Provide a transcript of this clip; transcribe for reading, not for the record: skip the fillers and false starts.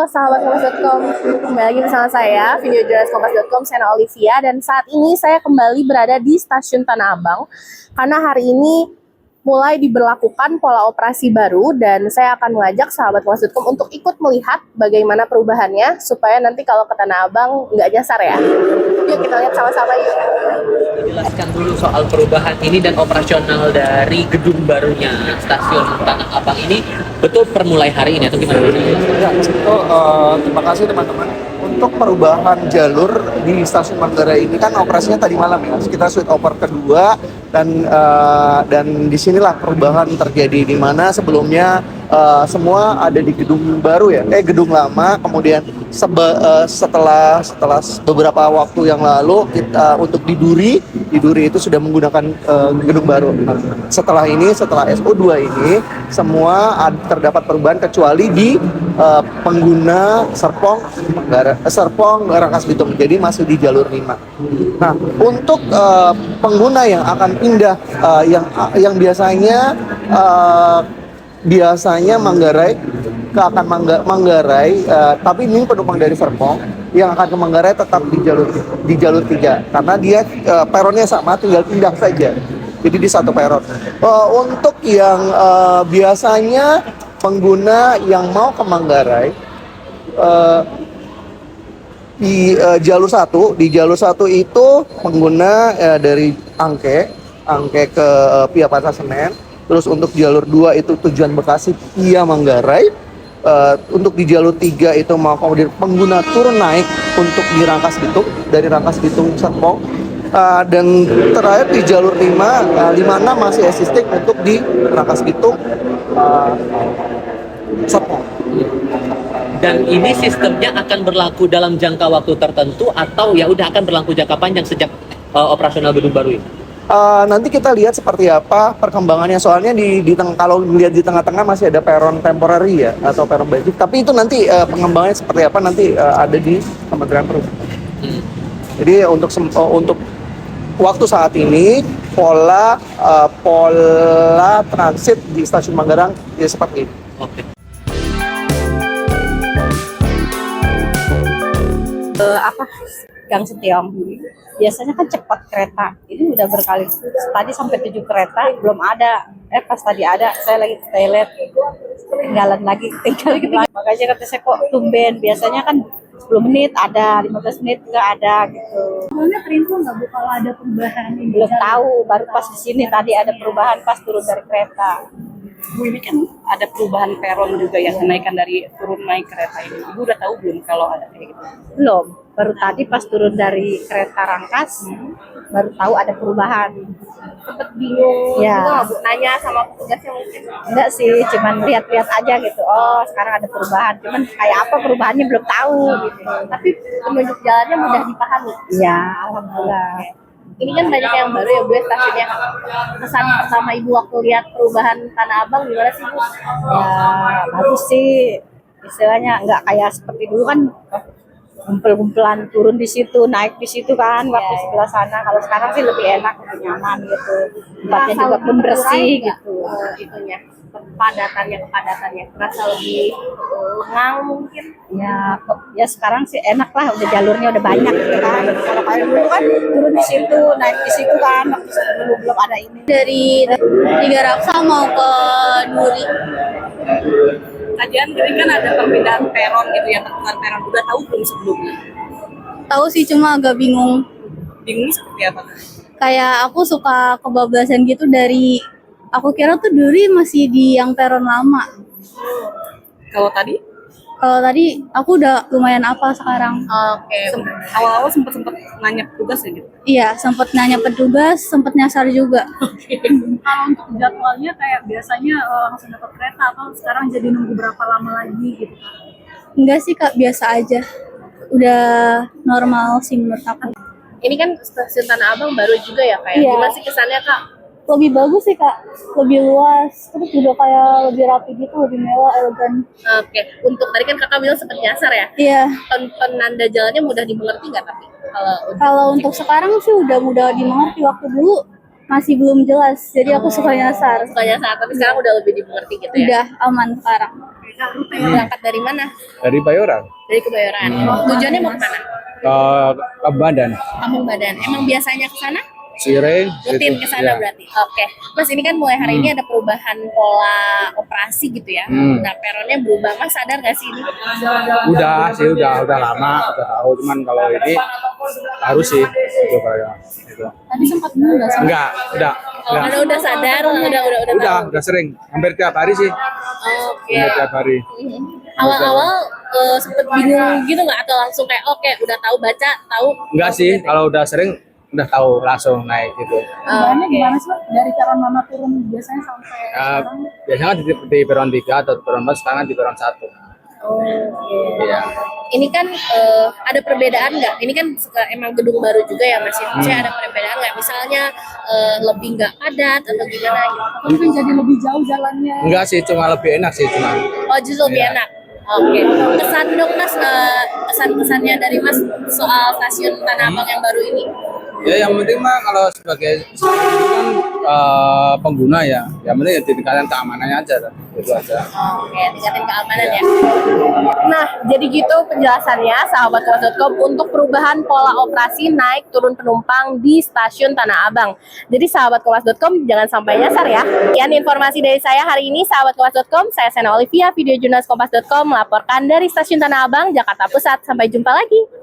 sahabat Kompas.com, kembali lagi bersama saya, video jurnalis Kompas.com, Sena Olivia. Dan saat ini saya kembali berada di Stasiun Tanah Abang karena hari ini mulai diberlakukan pola operasi baru. Dan saya akan mengajak sahabat Kompas.com untuk ikut melihat bagaimana perubahannya, supaya nanti kalau ke Tanah Abang nggak nyasar ya. Yuk kita lihat sama-sama yuk. Jelaskan dulu soal perubahan ini dan operasional dari gedung barunya Stasiun Tanah Abang ini betul per mulai hari ini atau gimana? Ya, terima kasih teman-teman. Untuk perubahan jalur di Stasiun Manggarai ini kan operasinya tadi malam ya, kita switch over kedua dan disinilah perubahan terjadi, di mana sebelumnya semua ada di gedung baru ya, gedung lama. Kemudian setelah beberapa waktu yang lalu kita untuk di Duri itu sudah menggunakan gedung baru. Setelah SO2 ini semua terdapat perubahan kecuali di pengguna Serpong Rangkas Bitung, jadi masih di jalur 5. Nah, untuk pengguna yang akan pindah yang biasanya Manggarai Manggarai, tapi ini penumpang dari Serpong yang akan ke Manggarai tetap di jalur 3 karena dia peronnya sama, tinggal pindah saja. Jadi di satu peron. Untuk yang biasanya pengguna yang mau ke Manggarai di jalur 1 itu pengguna dari Angke ke Via Pasar Senen. Terus untuk jalur 2 itu tujuan Bekasi via Manggarai. Untuk di jalur 3 itu mau kemudian pengguna turun naik untuk di Rangkas Bitung, dari Rangkas Bitung Serpong. Dan terakhir di jalur 56 masih existing untuk di Rangkas Bitung Serpong. Dan ini sistemnya akan berlaku dalam jangka waktu tertentu atau ya udah akan berlaku jangka panjang sejak operasional gedung baru ini? Nanti kita lihat seperti apa perkembangannya, soalnya kalau dilihat di tengah-tengah masih ada peron temporary ya, atau peron basic, tapi itu nanti pengembangannya seperti apa nanti ada di Kementerian Perhubungan. Jadi untuk waktu saat ini pola transit di Stasiun Manggarai ya seperti ini. Oke. Gang Setiong. Biasanya kan cepat kereta. Ini udah berkali tadi sampai 7 kereta belum ada. Pas tadi ada, saya lagi ke toilet. Ketinggalan lagi. Makanya kata saya kok tumben. Biasanya kan 10 menit ada, 15 menit nggak ada gitu. Sebenarnya terinfo nggak Bu kalau ada perubahan ini? Belum tahu, baru pas di sini tadi ada perubahan pas turun dari kereta. Bu, ini kan ada perubahan peron juga ya, kenaikan dari turun naik kereta ini. Ibu udah tahu belum kalau ada kayak gitu? Belum, baru tadi pas turun dari kereta Rangkas, baru tahu ada perubahan. Sempet bingung Ya. juga Bu, nanya sama petugasnya mungkin? Enggak sih, cuman lihat-lihat aja gitu. Oh, sekarang ada perubahan. Cuman kayak apa perubahannya belum tahu gitu. Tapi penunjuk jalannya mudah dipahami. Ya, alhamdulillah. Ini kan banyak yang baru ya Bu ya stasiunnya. Kesan pertama Ibu waktu lihat perubahan Tanah Abang gimana sih Bu? Ya, bagus sih. Istilahnya enggak kayak seperti dulu kan gumpel-gumpelan turun di situ, naik di situ kan waktu sebelah sana. Kalau sekarang sih lebih enak, lebih nyaman gitu. Tempatnya juga pun bersih gitu. Itunya kepadatannya terasa lebih lengang mungkin. Ya sekarang sih enak lah, udah jalurnya udah banyak gitu kan. Kalau kayak dulu kan turun di situ, naik di situ kan, waktu dulu belum ada ini. Dari Tiga Raksa mau ke Duri. Kajian ini kan ada perpindahan peron gitu ya, tentuan peron. Udah tahu belum sebelumnya? Tahu sih, cuma agak bingung. Bingungnya seperti apa? Kayak aku suka kebablasan gitu dari aku kira tuh Duri masih di yang peron lama. Kalau tadi Kalau tadi aku udah lumayan apa sekarang. Oke. awal-awal sempat nanya petugas ya gitu. Iya, sempet nanya petugas, sempet nyasar juga. Kalau untuk jadwalnya kayak biasanya langsung dapat kereta atau sekarang jadi nunggu berapa lama lagi gitu? Enggak sih Kak, biasa aja. Udah normal sih menurut aku. Ini kan stasiun Tanah Abang baru juga ya Kak? Iya. Gimana sih kesannya Kak? Lebih bagus sih Kak, lebih luas, terus juga kayak lebih rapi gitu, lebih mewah, elegan. Oke. Untuk tadi kan Kakak bilang sempat nyasar ya? Iya, Penanda jalannya mudah dimengerti nggak tapi? kalau untuk sekarang sih udah mudah dimengerti, waktu dulu masih belum jelas, jadi aku suka nyasar. Suka nyasar, tapi sekarang udah lebih dimengerti gitu ya? Udah aman sekarang. Berangkat dari mana? Dari Bayoran Dari Kebayoran. Tujuannya mau kemana? ke Badan, Kampung Badan. Emang biasanya ke sana? Cireng, Rutin gitu. ke sana Ya. berarti. Oke. Mas, ini kan mulai hari ini ada perubahan pola operasi gitu ya. Nah, peronnya berubah. Mas sadar gak sih ini? Udah sih, udah lama, udah tahu. Cuman kalau ini harus sih, gitu kayak gitu. Tadi sempat dulu nggak sih? Enggak, Oh, karena udah sadar, udah tahu. udah sering, hampir tiap hari sih, Oke. hampir tiap hari. Awal-awal sempet bingung gitu nggak, atau langsung kayak oke udah tahu baca tahu? Enggak sih, kalau udah sering udah tahu langsung naik gitu. Gimana sih dari peron mana turun biasanya sampai Biasanya kan di peron 3 atau peron 4, sekarang di peron 1. Iya. Ini kan ada perbedaan nggak? Ini kan emang gedung baru juga ya Mas. Maksudnya ada perbedaan nggak? Misalnya lebih nggak padat atau gimana gitu? mungkin jadi lebih jauh jalannya. Enggak sih, cuma lebih enak sih cuma. Oh, justru lebih Iya. enak. Oke. Kesan dong Mas, kesan-kesannya dari Mas soal stasiun Tanah Abang yang baru ini. Ya yang penting mah kalau sebagai pengguna ya, yang penting ya tingkatkan keamanannya aja kan. Itu aja. Oke, tingkatin keamanan ya. Nah, jadi gitu penjelasannya sahabat Kompas.com untuk perubahan pola operasi naik turun penumpang di stasiun Tanah Abang. Jadi sahabat Kompas.com jangan sampai nyasar ya. Sekian informasi dari saya hari ini sahabat Kompas.com. Saya Sena Olivia, video jurnalis Kompas.com melaporkan dari stasiun Tanah Abang, Jakarta Pusat. Sampai jumpa lagi.